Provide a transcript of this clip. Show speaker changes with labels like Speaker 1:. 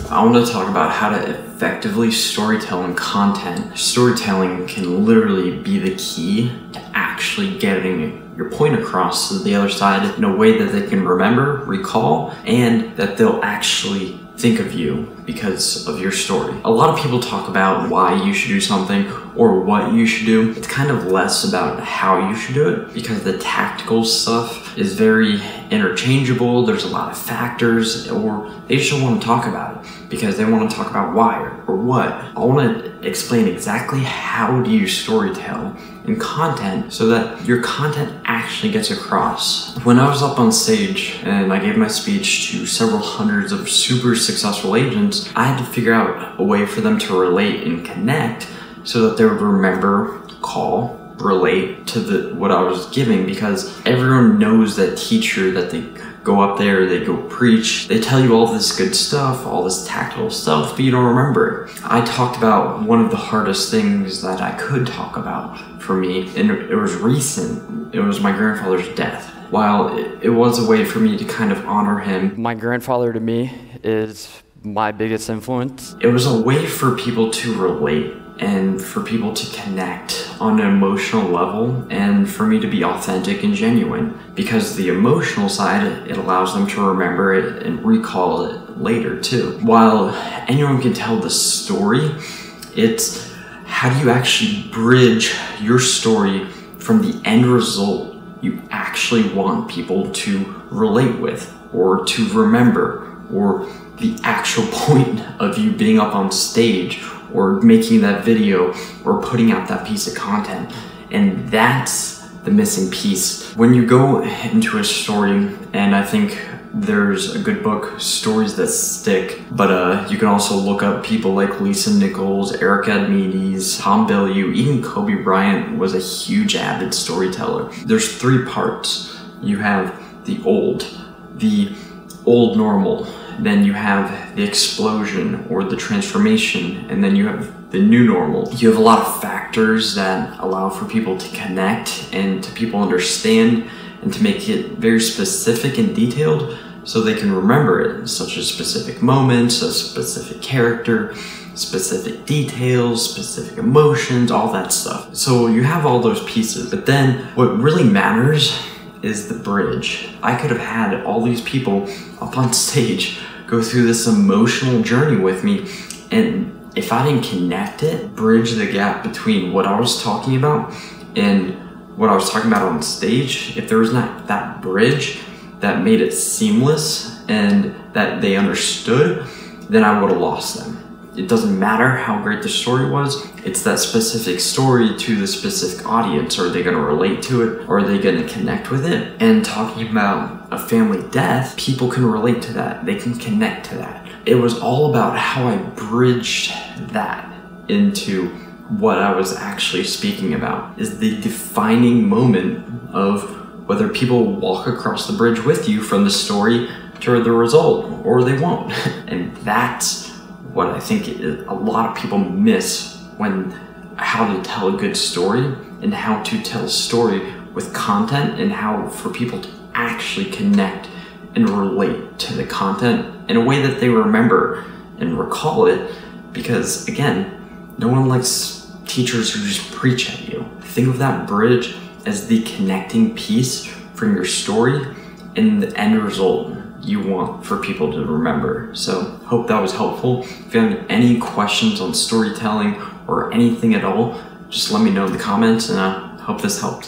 Speaker 1: I want to talk about how to effectively storytell in content. Storytelling can literally be the key to actually getting your point across to the other side in a way that they can remember, recall, and that they'll actually think of you because of your story. A lot of people talk about why you should do something or what you should do. It's kind of less about how you should do it because the tactical stuff is very interchangeable. There's a lot of factors, or they just don't want to talk about it because they want to talk about why or what. I want to explain exactly how do you storytell in content so that your content actually gets across. When I was up on stage and I gave my speech to several hundreds of super successful agents, I had to figure out a way for them to relate and connect so that they would remember, call, relate to what I was giving, because everyone knows that teacher that they go up there, they go preach, they tell you all this good stuff, all this tactical stuff, but you don't remember it. I talked about one of the hardest things that I could talk about for me, and it was recent. It was my grandfather's death. While it was a way for me to kind of honor him.
Speaker 2: My grandfather to me is my biggest influence.
Speaker 1: It was a way for people to relate and for people to connect on an emotional level, and for me to be authentic and genuine, because the emotional side, it allows them to remember it and recall it later too. While anyone can tell the story, it's how do you actually bridge your story from the end result you actually want people to relate with or to remember, or the actual point of you being up on stage or making that video or putting out that piece of content. And that's the missing piece. When you go into a story, and I think there's a good book, Stories That Stick, but you can also look up people like Lisa Nichols, Eric Admedes, Tom Bilyeu, even Kobe Bryant was a huge avid storyteller. There's three parts. You have the old normal, then you have the explosion or the transformation, and then you have the new normal. You have a lot of factors that allow for people to connect and to people understand and to make it very specific and detailed so they can remember it, such as specific moments, a specific character, specific details, specific emotions, all that stuff. So you have all those pieces, but then what really matters is the bridge. I could have had all these people up on stage go through this emotional journey with me, and if I didn't connect it, bridge the gap between what I was talking about and what I was talking about on stage, if there was not that bridge that made it seamless and that they understood, then I would have lost them. It doesn't matter how great the story was, it's that specific story to the specific audience. Are they gonna relate to it, or are they gonna connect with it? And talking about a family death, people can relate to that, they can connect to that. It was all about how I bridged that into what I was actually speaking about, is the defining moment of whether people walk across the bridge with you from the story to the result, or they won't. And that's what I think a lot of people miss when how to tell a good story and how to tell a story with content, and how for people to actually connect and relate to the content in a way that they remember and recall it. Because again, no one likes teachers who just preach at you. Think of that bridge as the connecting piece from your story and the end result you want for people to remember. So hope that was helpful. If you have any questions on storytelling or anything at all, just let me know in the comments, and I hope this helped.